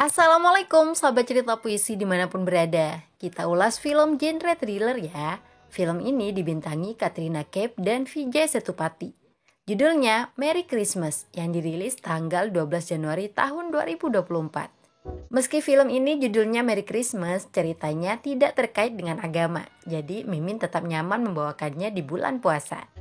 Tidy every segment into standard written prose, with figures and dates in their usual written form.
Assalamualaikum sahabat cerita puisi dimanapun berada. Kita ulas film genre thriller ya. Film ini dibintangi Katrina Kaif dan Vijay Sethupathi. Judulnya Merry Christmas yang dirilis tanggal 12 Januari tahun 2024. Meski film ini judulnya Merry Christmas, ceritanya tidak terkait dengan agama. Jadi Mimin tetap nyaman membawakannya di bulan puasa.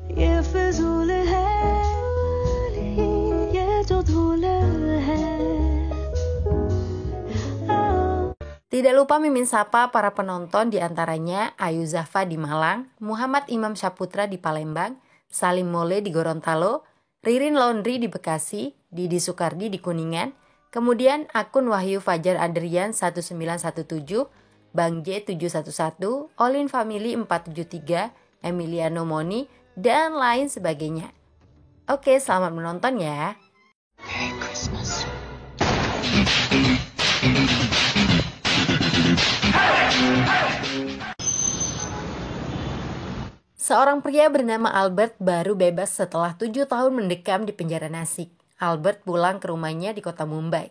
Tidak lupa Mimin sapa para penonton, diantaranya Ayu Zahfa di Malang, Muhammad Imam Saputra di Palembang, Salim Mole di Gorontalo, Ririn Laundry di Bekasi, Didi Sukardi di Kuningan, kemudian akun Wahyu Fajar Adrian 1917, Bang J 711, Olin Family 473, Emiliano Moni, dan lain sebagainya. Oke, selamat menonton ya. Merry Christmas. Seorang pria bernama Albert baru bebas setelah 7 tahun mendekam di penjara Nasik. Albert pulang ke rumahnya di kota Mumbai.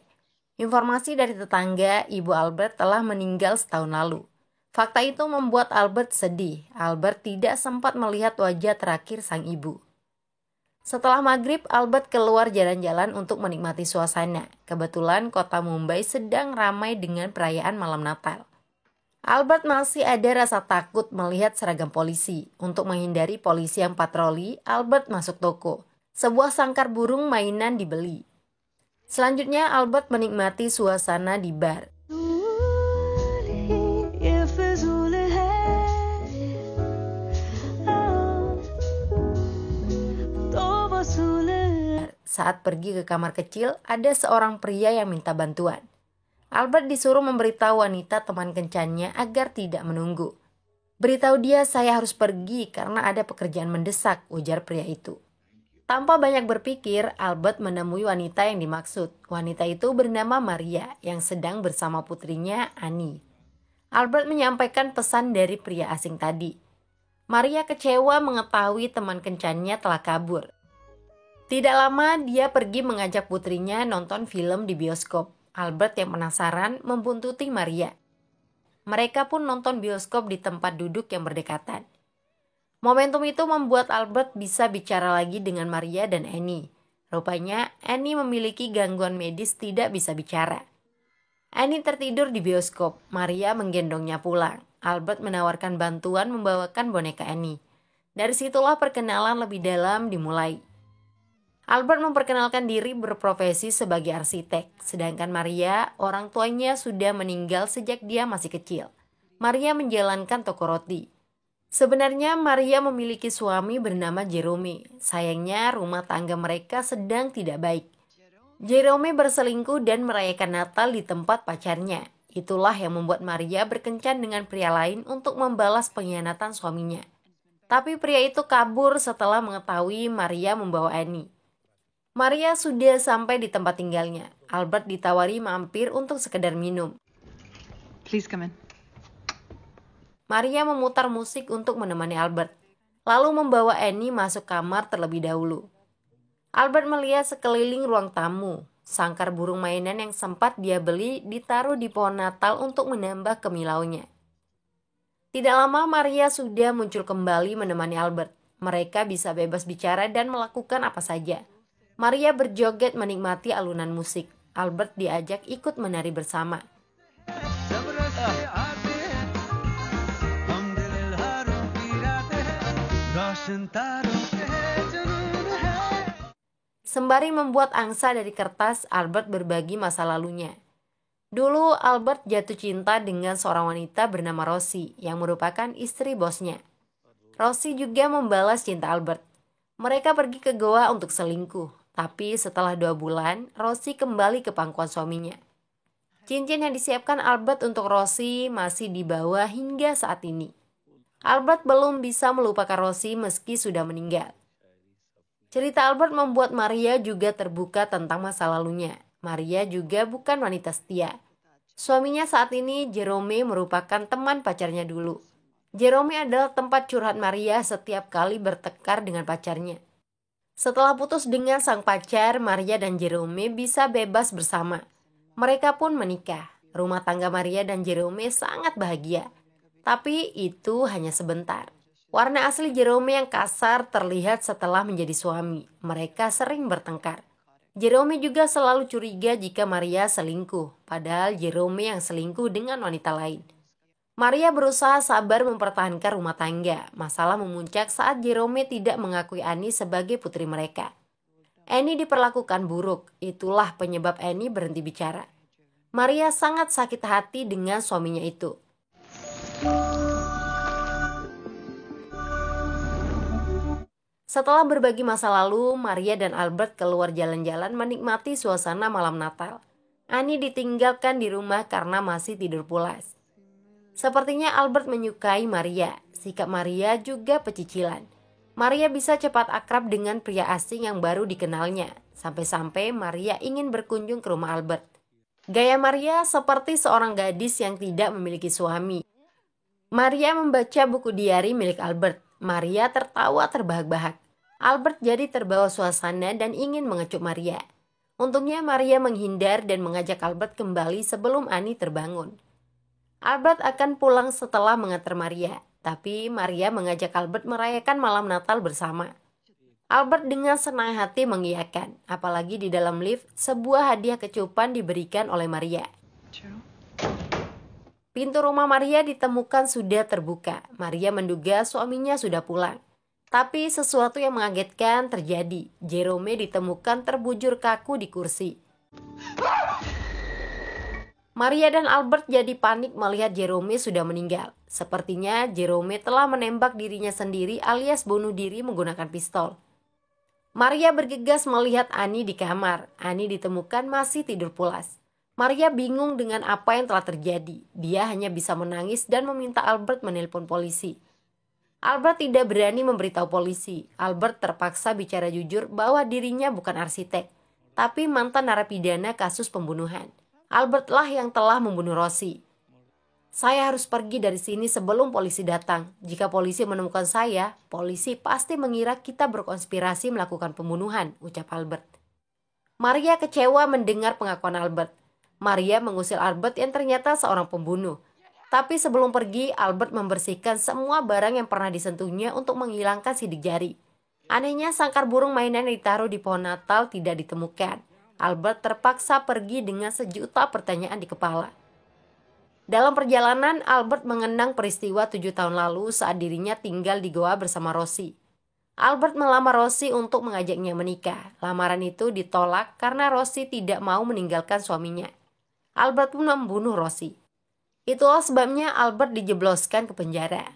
Informasi dari tetangga, ibu Albert telah meninggal setahun lalu. Fakta itu membuat Albert sedih. Albert tidak sempat melihat wajah terakhir sang ibu. Setelah maghrib, Albert keluar jalan-jalan untuk menikmati suasana. Kebetulan kota Mumbai sedang ramai dengan perayaan malam Natal. Albert masih ada rasa takut melihat seragam polisi. Untuk menghindari polisi yang patroli, Albert masuk toko. Sebuah sangkar burung mainan dibeli. Selanjutnya, Albert menikmati suasana di bar. Saat pergi ke kamar kecil, ada seorang pria yang minta bantuan. Albert disuruh memberitahu wanita teman kencannya agar tidak menunggu. "Beritahu dia saya harus pergi karena ada pekerjaan mendesak," ujar pria itu. Tanpa banyak berpikir, Albert menemui wanita yang dimaksud. Wanita itu bernama Maria yang sedang bersama putrinya Annie. Albert menyampaikan pesan dari pria asing tadi. Maria kecewa mengetahui teman kencannya telah kabur. Tidak lama dia pergi mengajak putrinya nonton film di bioskop. Albert yang penasaran membuntuti Maria. Mereka pun nonton bioskop di tempat duduk yang berdekatan. Momentum itu membuat Albert bisa bicara lagi dengan Maria dan Annie. Rupanya Annie memiliki gangguan medis tidak bisa bicara. Annie tertidur di bioskop. Maria menggendongnya pulang. Albert menawarkan bantuan membawakan boneka Annie. Dari situlah perkenalan lebih dalam dimulai. Albert memperkenalkan diri berprofesi sebagai arsitek, sedangkan Maria, orang tuanya sudah meninggal sejak dia masih kecil. Maria menjalankan toko roti. Sebenarnya Maria memiliki suami bernama Jerome. Sayangnya rumah tangga mereka sedang tidak baik. Jerome berselingkuh dan merayakan Natal di tempat pacarnya. Itulah yang membuat Maria berkencan dengan pria lain untuk membalas pengkhianatan suaminya. Tapi pria itu kabur setelah mengetahui Maria membawa Annie. Maria sudah sampai di tempat tinggalnya. Albert ditawari mampir untuk sekedar minum. Please come in. Maria memutar musik untuk menemani Albert, lalu membawa Annie masuk kamar terlebih dahulu. Albert melihat sekeliling ruang tamu. Sangkar burung mainan yang sempat dia beli ditaruh di pohon Natal untuk menambah kemilaunya. Tidak lama Maria sudah muncul kembali menemani Albert. Mereka bisa bebas bicara dan melakukan apa saja. Maria berjoget menikmati alunan musik. Albert diajak ikut menari bersama. Sembari membuat angsa dari kertas, Albert berbagi masa lalunya. Dulu Albert jatuh cinta dengan seorang wanita bernama Rosie yang merupakan istri bosnya. Rosie juga membalas cinta Albert. Mereka pergi ke goa untuk selingkuh. Tapi setelah 2 bulan, Rosie kembali ke pangkuan suaminya. Cincin yang disiapkan Albert untuk Rosie masih dibawa hingga saat ini. Albert belum bisa melupakan Rosie meski sudah meninggal. Cerita Albert membuat Maria juga terbuka tentang masa lalunya. Maria juga bukan wanita setia. Suaminya saat ini, Jerome, merupakan teman pacarnya dulu. Jerome adalah tempat curhat Maria setiap kali bertengkar dengan pacarnya. Setelah putus dengan sang pacar, Maria dan Jerome bisa bebas bersama. Mereka pun menikah. Rumah tangga Maria dan Jerome sangat bahagia. Tapi itu hanya sebentar. Warna asli Jerome yang kasar terlihat setelah menjadi suami. Mereka sering bertengkar. Jerome juga selalu curiga jika Maria selingkuh, padahal Jerome yang selingkuh dengan wanita lain. Maria berusaha sabar mempertahankan rumah tangga. Masalah memuncak saat Jerome tidak mengakui Annie sebagai putri mereka. Annie diperlakukan buruk, itulah penyebab Annie berhenti bicara. Maria sangat sakit hati dengan suaminya itu. Setelah berbagi masa lalu, Maria dan Albert keluar jalan-jalan menikmati suasana malam Natal. Annie ditinggalkan di rumah karena masih tidur pulas. Sepertinya Albert menyukai Maria. Sikap Maria juga pecicilan. Maria bisa cepat akrab dengan pria asing yang baru dikenalnya. Sampai-sampai Maria ingin berkunjung ke rumah Albert. Gaya Maria seperti seorang gadis yang tidak memiliki suami. Maria membaca buku diari milik Albert. Maria tertawa terbahak-bahak. Albert jadi terbawa suasana dan ingin mengecup Maria. Untungnya Maria menghindar dan mengajak Albert kembali sebelum Annie terbangun. Albert akan pulang setelah mengantar Maria, tapi Maria mengajak Albert merayakan malam Natal bersama. Albert dengan senang hati mengiyakan, apalagi di dalam lift sebuah hadiah kecupan diberikan oleh Maria. Pintu rumah Maria ditemukan sudah terbuka. Maria menduga suaminya sudah pulang. Tapi sesuatu yang mengagetkan terjadi. Jerome ditemukan terbujur kaku di kursi. Maria dan Albert jadi panik melihat Jerome sudah meninggal. Sepertinya Jerome telah menembak dirinya sendiri alias bunuh diri menggunakan pistol. Maria bergegas melihat Annie di kamar. Annie ditemukan masih tidur pulas. Maria bingung dengan apa yang telah terjadi. Dia hanya bisa menangis dan meminta Albert menelpon polisi. Albert tidak berani memberitahu polisi. Albert terpaksa bicara jujur bahwa dirinya bukan arsitek, tapi mantan narapidana kasus pembunuhan. Albertlah yang telah membunuh Rosie. Saya harus pergi dari sini sebelum polisi datang. Jika polisi menemukan saya, polisi pasti mengira kita berkonspirasi melakukan pembunuhan, ucap Albert. Maria kecewa mendengar pengakuan Albert. Maria mengusir Albert yang ternyata seorang pembunuh. Tapi sebelum pergi, Albert membersihkan semua barang yang pernah disentuhnya untuk menghilangkan sidik jari. Anehnya, sangkar burung mainan yang ditaruh di pohon Natal tidak ditemukan. Albert terpaksa pergi dengan sejuta pertanyaan di kepala. Dalam perjalanan, Albert mengenang peristiwa 7 tahun lalu saat dirinya tinggal di goa bersama Rosie. Albert melamar Rosie untuk mengajaknya menikah. Lamaran itu ditolak karena Rosie tidak mau meninggalkan suaminya. Albert pun membunuh Rosie. Itulah sebabnya Albert dijebloskan ke penjara.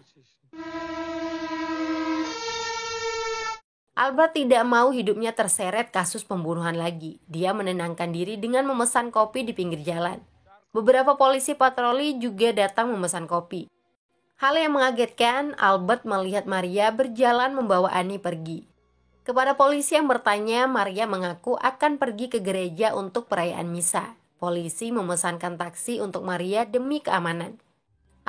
Albert tidak mau hidupnya terseret kasus pembunuhan lagi. Dia menenangkan diri dengan memesan kopi di pinggir jalan. Beberapa polisi patroli juga datang memesan kopi. Hal yang mengagetkan, Albert melihat Maria berjalan membawa Annie pergi. Kepada polisi yang bertanya, Maria mengaku akan pergi ke gereja untuk perayaan misa. Polisi memesankan taksi untuk Maria demi keamanan.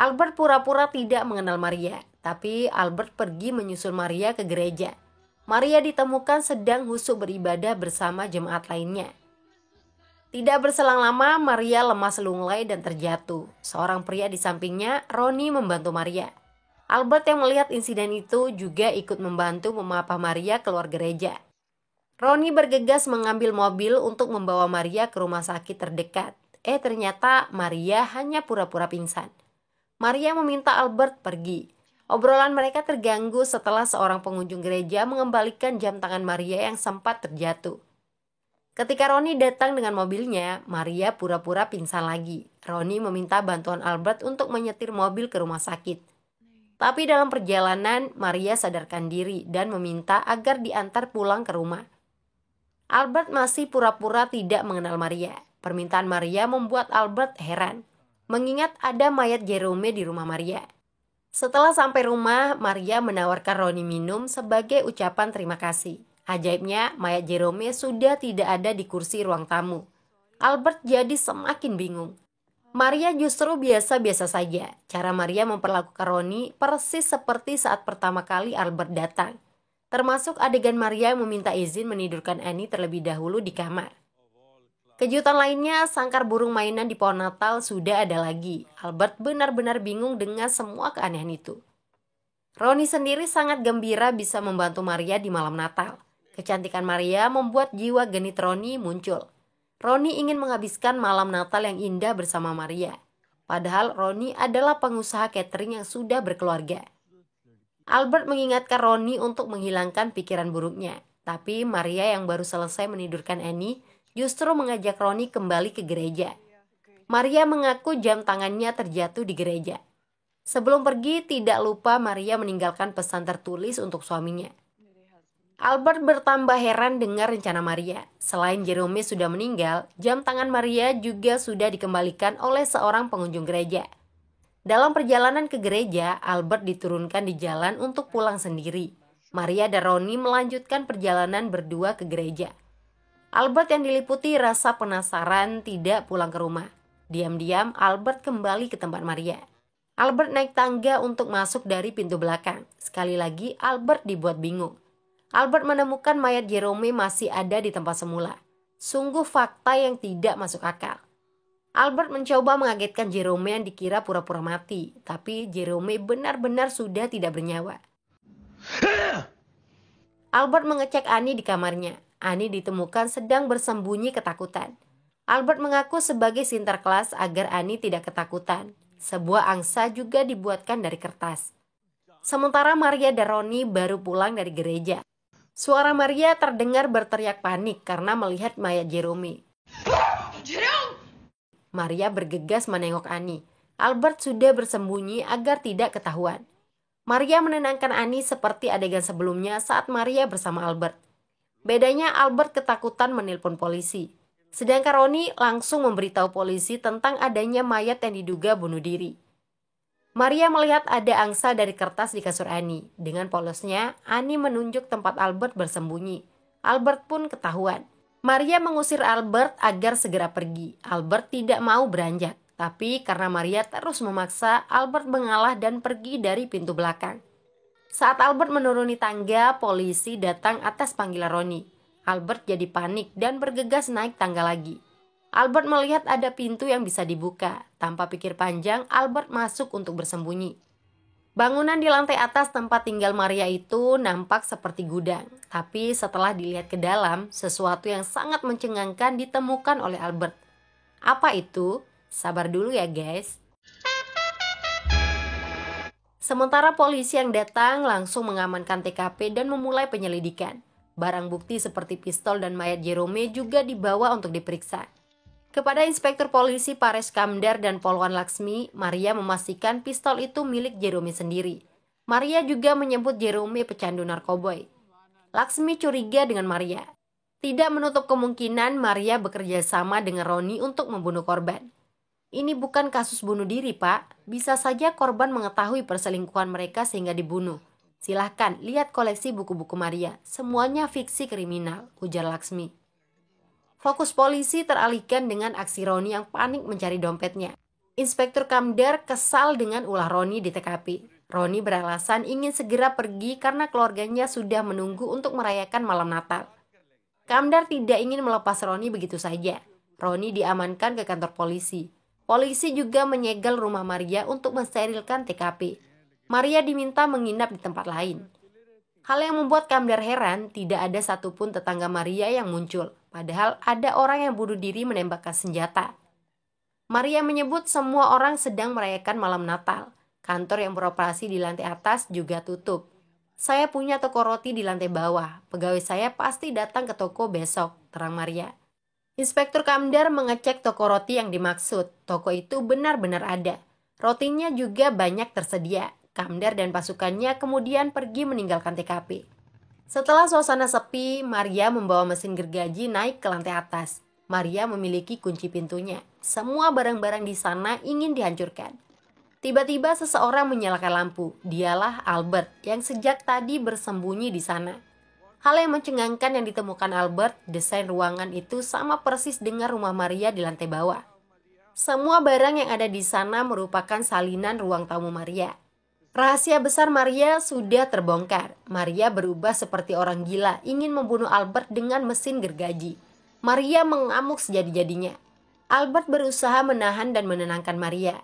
Albert pura-pura tidak mengenal Maria, tapi Albert pergi menyusul Maria ke gereja. Maria ditemukan sedang khusyuk beribadah bersama jemaat lainnya. Tidak berselang lama, Maria lemas lunglai dan terjatuh. Seorang pria di sampingnya, Ronnie, membantu Maria. Albert yang melihat insiden itu juga ikut membantu memapah Maria keluar gereja. Ronnie bergegas mengambil mobil untuk membawa Maria ke rumah sakit terdekat. Ternyata Maria hanya pura-pura pingsan. Maria meminta Albert pergi. Obrolan mereka terganggu setelah seorang pengunjung gereja mengembalikan jam tangan Maria yang sempat terjatuh. Ketika Ronnie datang dengan mobilnya, Maria pura-pura pingsan lagi. Ronnie meminta bantuan Albert untuk menyetir mobil ke rumah sakit. Tapi dalam perjalanan, Maria sadarkan diri dan meminta agar diantar pulang ke rumah. Albert masih pura-pura tidak mengenal Maria. Permintaan Maria membuat Albert heran, mengingat ada mayat Jerome di rumah Maria. Setelah sampai rumah, Maria menawarkan Ronnie minum sebagai ucapan terima kasih. Ajaibnya, mayat Jerome sudah tidak ada di kursi ruang tamu. Albert jadi semakin bingung. Maria justru biasa-biasa saja. Cara Maria memperlakukan Ronnie persis seperti saat pertama kali Albert datang. Termasuk adegan Maria meminta izin menidurkan Annie terlebih dahulu di kamar. Kejutan lainnya, sangkar burung mainan di pohon Natal sudah ada lagi. Albert benar-benar bingung dengan semua keanehan itu. Roni sendiri sangat gembira bisa membantu Maria di malam Natal. Kecantikan Maria membuat jiwa genit Roni muncul. Roni ingin menghabiskan malam Natal yang indah bersama Maria. Padahal Roni adalah pengusaha catering yang sudah berkeluarga. Albert mengingatkan Roni untuk menghilangkan pikiran buruknya. Tapi Maria yang baru selesai menidurkan Annie justru mengajak Roni kembali ke gereja. Maria mengaku jam tangannya terjatuh di gereja. Sebelum pergi, tidak lupa Maria meninggalkan pesan tertulis untuk suaminya. Albert bertambah heran dengar rencana Maria. Selain Jerome sudah meninggal, jam tangan Maria juga sudah dikembalikan oleh seorang pengunjung gereja. Dalam perjalanan ke gereja, Albert diturunkan di jalan untuk pulang sendiri. Maria dan Roni melanjutkan perjalanan berdua ke gereja. Albert yang diliputi rasa penasaran tidak pulang ke rumah. Diam-diam Albert kembali ke tempat Maria. Albert naik tangga untuk masuk dari pintu belakang. Sekali lagi Albert dibuat bingung. Albert menemukan mayat Jerome masih ada di tempat semula. Sungguh fakta yang tidak masuk akal. Albert mencoba mengagetkan Jerome yang dikira pura-pura mati, tapi Jerome benar-benar sudah tidak bernyawa. Albert mengecek Annie di kamarnya. Annie ditemukan sedang bersembunyi ketakutan. Albert mengaku sebagai sinterklas agar Annie tidak ketakutan. Sebuah angsa juga dibuatkan dari kertas. Sementara Maria dan Roni baru pulang dari gereja. Suara Maria terdengar berteriak panik karena melihat mayat Jerome. Maria bergegas menengok Annie. Albert sudah bersembunyi agar tidak ketahuan. Maria menenangkan Annie seperti adegan sebelumnya saat Maria bersama Albert. Bedanya Albert ketakutan menelpon polisi. Sedangkan Roni langsung memberitahu polisi tentang adanya mayat yang diduga bunuh diri. Maria melihat ada angsa dari kertas di kasur Annie. Dengan polosnya, Annie menunjuk tempat Albert bersembunyi. Albert pun ketahuan. Maria mengusir Albert agar segera pergi. Albert tidak mau beranjak. Tapi karena Maria terus memaksa, Albert mengalah dan pergi dari pintu belakang. Saat Albert menuruni tangga, polisi datang atas panggilan Roni. Albert jadi panik dan bergegas naik tangga lagi. Albert melihat ada pintu yang bisa dibuka. Tanpa pikir panjang, Albert masuk untuk bersembunyi. Bangunan di lantai atas tempat tinggal Maria itu nampak seperti gudang. Tapi setelah dilihat ke dalam, sesuatu yang sangat mencengangkan ditemukan oleh Albert. Apa itu? Sabar dulu ya guys. Sementara polisi yang datang langsung mengamankan TKP dan memulai penyelidikan. Barang bukti seperti pistol dan mayat Jerome juga dibawa untuk diperiksa. Kepada Inspektur Polisi Paresh Kamdar dan Polwan Laksmi, Maria memastikan pistol itu milik Jerome sendiri. Maria juga menyebut Jerome pecandu narkoboy. Laksmi curiga dengan Maria. Tidak menutup kemungkinan Maria bekerja sama dengan Roni untuk membunuh korban. Ini bukan kasus bunuh diri, Pak. Bisa saja korban mengetahui perselingkuhan mereka sehingga dibunuh. Silahkan lihat koleksi buku-buku Maria. Semuanya fiksi kriminal, ujar Laksmi. Fokus polisi teralihkan dengan aksi Roni yang panik mencari dompetnya. Inspektur Kamdar kesal dengan ulah Roni di TKP. Roni beralasan ingin segera pergi karena keluarganya sudah menunggu untuk merayakan malam Natal. Kamdar tidak ingin melepas Roni begitu saja. Roni diamankan ke kantor polisi. Polisi juga menyegel rumah Maria untuk mensterilkan TKP. Maria diminta menginap di tempat lain. Hal yang membuat Kamdar heran, tidak ada satupun tetangga Maria yang muncul. Padahal ada orang yang bunuh diri menembakkan senjata. Maria menyebut semua orang sedang merayakan malam Natal. Kantor yang beroperasi di lantai atas juga tutup. Saya punya toko roti di lantai bawah. Pegawai saya pasti datang ke toko besok, terang Maria. Inspektur Kamdar mengecek toko roti yang dimaksud. Toko itu benar-benar ada. Rotinya juga banyak tersedia. Kamdar dan pasukannya kemudian pergi meninggalkan TKP. Setelah suasana sepi, Maria membawa mesin gergaji naik ke lantai atas. Maria memiliki kunci pintunya. Semua barang-barang di sana ingin dihancurkan. Tiba-tiba seseorang menyalakan lampu. Dialah Albert yang sejak tadi bersembunyi di sana. Hal yang mencengangkan yang ditemukan Albert, desain ruangan itu sama persis dengan rumah Maria di lantai bawah. Semua barang yang ada di sana merupakan salinan ruang tamu Maria. Rahasia besar Maria sudah terbongkar. Maria berubah seperti orang gila, ingin membunuh Albert dengan mesin gergaji. Maria mengamuk sejadi-jadinya. Albert berusaha menahan dan menenangkan Maria.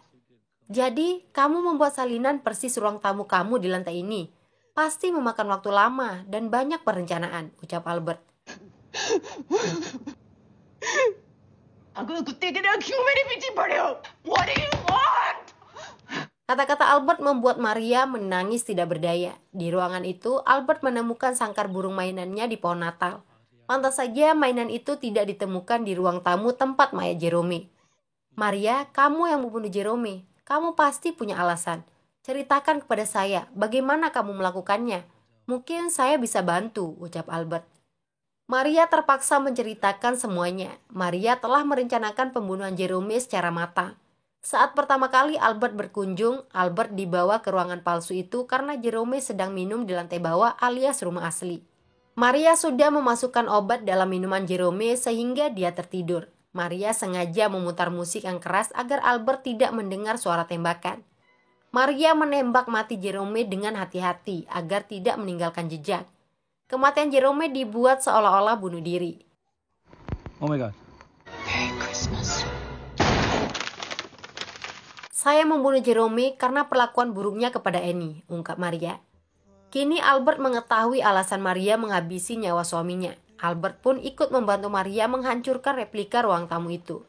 Jadi, kamu membuat salinan persis ruang tamu kamu di lantai ini. Pasti memakan waktu lama dan banyak perencanaan, ucap Albert. Kata-kata Albert membuat Maria menangis tidak berdaya. Di ruangan itu, Albert menemukan sangkar burung mainannya di pohon Natal. Pantas saja mainan itu tidak ditemukan di ruang tamu tempat mayat Jerome. Maria, kamu yang membunuh Jerome. Kamu pasti punya alasan. Ceritakan kepada saya, bagaimana kamu melakukannya? Mungkin saya bisa bantu, ucap Albert. Maria terpaksa menceritakan semuanya. Maria telah merencanakan pembunuhan Jerome secara matang. Saat pertama kali Albert berkunjung, Albert dibawa ke ruangan palsu itu karena Jerome sedang minum di lantai bawah alias rumah asli. Maria sudah memasukkan obat dalam minuman Jerome sehingga dia tertidur. Maria sengaja memutar musik yang keras agar Albert tidak mendengar suara tembakan. Maria menembak mati Jerome dengan hati-hati agar tidak meninggalkan jejak. Kematian Jerome dibuat seolah-olah bunuh diri. Oh my God. Merry Christmas. Saya membunuh Jerome karena perlakuan buruknya kepada Annie, ungkap Maria. Kini Albert mengetahui alasan Maria menghabisi nyawa suaminya. Albert pun ikut membantu Maria menghancurkan replika ruang tamu itu.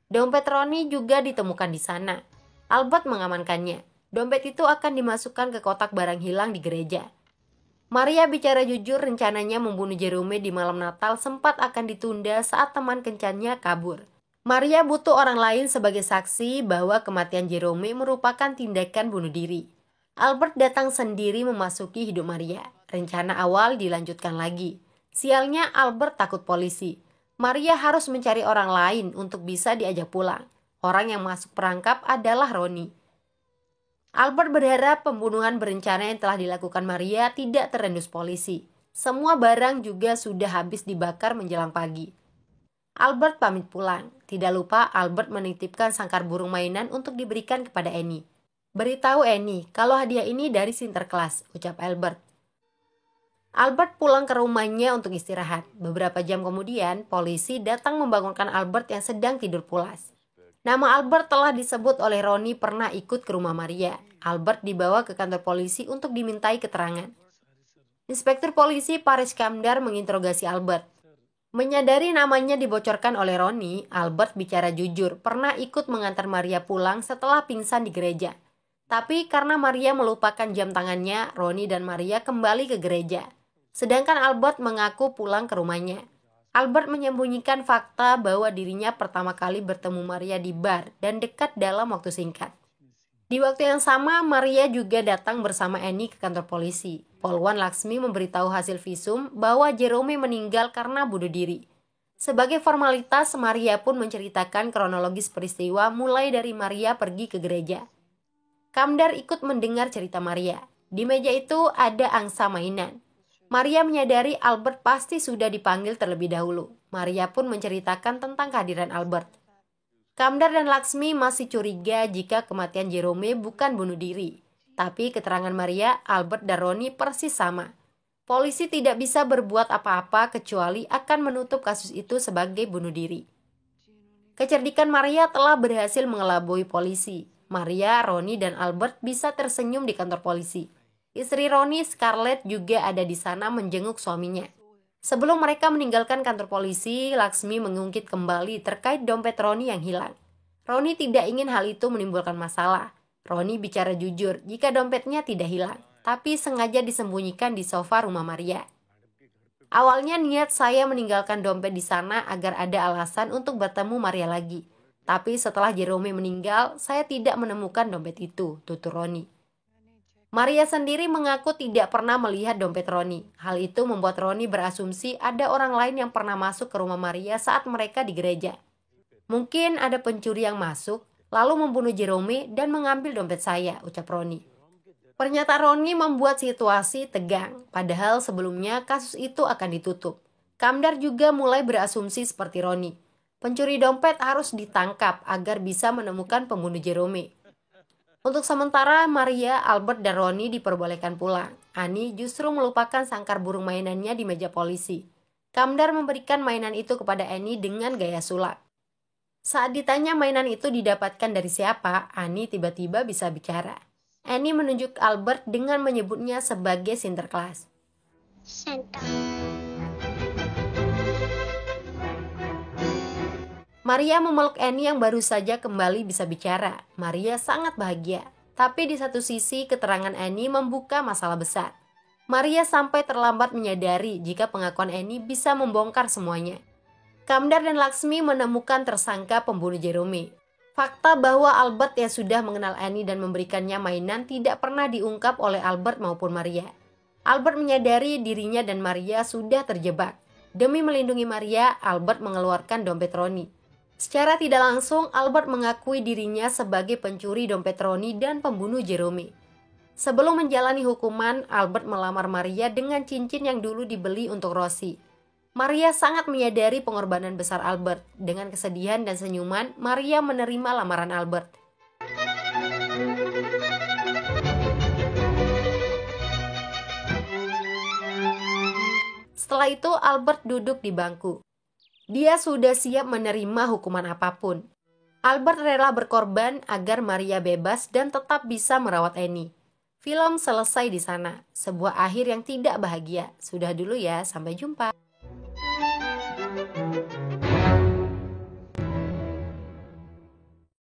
Dompet Ronnie juga ditemukan di sana. Albert mengamankannya. Dompet itu akan dimasukkan ke kotak barang hilang di gereja. Maria bicara jujur rencananya membunuh Jerome di malam Natal sempat akan ditunda saat teman kencannya kabur. Maria butuh orang lain sebagai saksi bahwa kematian Jerome merupakan tindakan bunuh diri. Albert datang sendiri memasuki hidup Maria. Rencana awal dilanjutkan lagi. Sialnya Albert takut polisi. Maria harus mencari orang lain untuk bisa diajak pulang. Orang yang masuk perangkap adalah Ronnie. Albert berharap pembunuhan berencana yang telah dilakukan Maria tidak terendus polisi. Semua barang juga sudah habis dibakar menjelang pagi. Albert pamit pulang. Tidak lupa Albert menitipkan sangkar burung mainan untuk diberikan kepada Annie. Beritahu Annie kalau hadiah ini dari Sinterklas, ucap Albert. Albert pulang ke rumahnya untuk istirahat. Beberapa jam kemudian, polisi datang membangunkan Albert yang sedang tidur pulas. Nama Albert telah disebut oleh Ronnie pernah ikut ke rumah Maria. Albert dibawa ke kantor polisi untuk dimintai keterangan. Inspektur polisi Paris Kamdar menginterogasi Albert. Menyadari namanya dibocorkan oleh Ronnie, Albert bicara jujur pernah ikut mengantar Maria pulang setelah pingsan di gereja. Tapi karena Maria melupakan jam tangannya, Ronnie dan Maria kembali ke gereja. Sedangkan Albert mengaku pulang ke rumahnya. Albert menyembunyikan fakta bahwa dirinya pertama kali bertemu Maria di bar dan dekat dalam waktu singkat. Di waktu yang sama, Maria juga datang bersama Annie ke kantor polisi. Polwan Laksmi memberitahu hasil visum bahwa Jerome meninggal karena bunuh diri. Sebagai formalitas, Maria pun menceritakan kronologis peristiwa mulai dari Maria pergi ke gereja. Kamdar ikut mendengar cerita Maria. Di meja itu ada angsa mainan. Maria menyadari Albert pasti sudah dipanggil terlebih dahulu. Maria pun menceritakan tentang kehadiran Albert. Kamdar dan Laksmi masih curiga jika kematian Jerome bukan bunuh diri. Tapi keterangan Maria, Albert dan Ronnie persis sama. Polisi tidak bisa berbuat apa-apa kecuali akan menutup kasus itu sebagai bunuh diri. Kecerdikan Maria telah berhasil mengelabui polisi. Maria, Ronnie, dan Albert bisa tersenyum di kantor polisi. Istri Ronnie, Scarlett, juga ada di sana menjenguk suaminya. Sebelum mereka meninggalkan kantor polisi, Laksmi mengungkit kembali terkait dompet Ronnie yang hilang. Ronnie tidak ingin hal itu menimbulkan masalah. Ronnie bicara jujur jika dompetnya tidak hilang, tapi sengaja disembunyikan di sofa rumah Maria. Awalnya niat saya meninggalkan dompet di sana agar ada alasan untuk bertemu Maria lagi. Tapi setelah Jerome meninggal, saya tidak menemukan dompet itu, tutur Ronnie. Maria sendiri mengaku tidak pernah melihat dompet Ronnie. Hal itu membuat Ronnie berasumsi ada orang lain yang pernah masuk ke rumah Maria saat mereka di gereja. Mungkin ada pencuri yang masuk, lalu membunuh Jerome dan mengambil dompet saya, ucap Ronnie. Pernyataan Ronnie membuat situasi tegang, padahal sebelumnya kasus itu akan ditutup. Kamdar juga mulai berasumsi seperti Roni. Pencuri dompet harus ditangkap agar bisa menemukan pembunuh Jerome. Untuk sementara, Maria, Albert, dan Roni diperbolehkan pulang. Annie justru melupakan sangkar burung mainannya di meja polisi. Kamdar memberikan mainan itu kepada Annie dengan gaya sulap. Saat ditanya mainan itu didapatkan dari siapa, Annie tiba-tiba bisa bicara. Annie menunjuk Albert dengan menyebutnya sebagai Sinterklas. Santa. Maria memeluk Annie yang baru saja kembali bisa bicara. Maria sangat bahagia. Tapi di satu sisi keterangan Annie membuka masalah besar. Maria sampai terlambat menyadari jika pengakuan Annie bisa membongkar semuanya. Kamdar dan Laksmi menemukan tersangka pembunuh Jerome. Fakta bahwa Albert yang sudah mengenal Annie dan memberikannya mainan tidak pernah diungkap oleh Albert maupun Maria. Albert menyadari dirinya dan Maria sudah terjebak. Demi melindungi Maria, Albert mengeluarkan dompet Roni. Secara tidak langsung, Albert mengakui dirinya sebagai pencuri dompet Roni dan pembunuh Jerome. Sebelum menjalani hukuman, Albert melamar Maria dengan cincin yang dulu dibeli untuk Rosie. Maria sangat menyadari pengorbanan besar Albert. Dengan kesedihan dan senyuman, Maria menerima lamaran Albert. Setelah itu, Albert duduk di bangku. Dia sudah siap menerima hukuman apapun. Albert rela berkorban agar Maria bebas dan tetap bisa merawat Annie. Film selesai di sana, sebuah akhir yang tidak bahagia. Sudah dulu ya, sampai jumpa.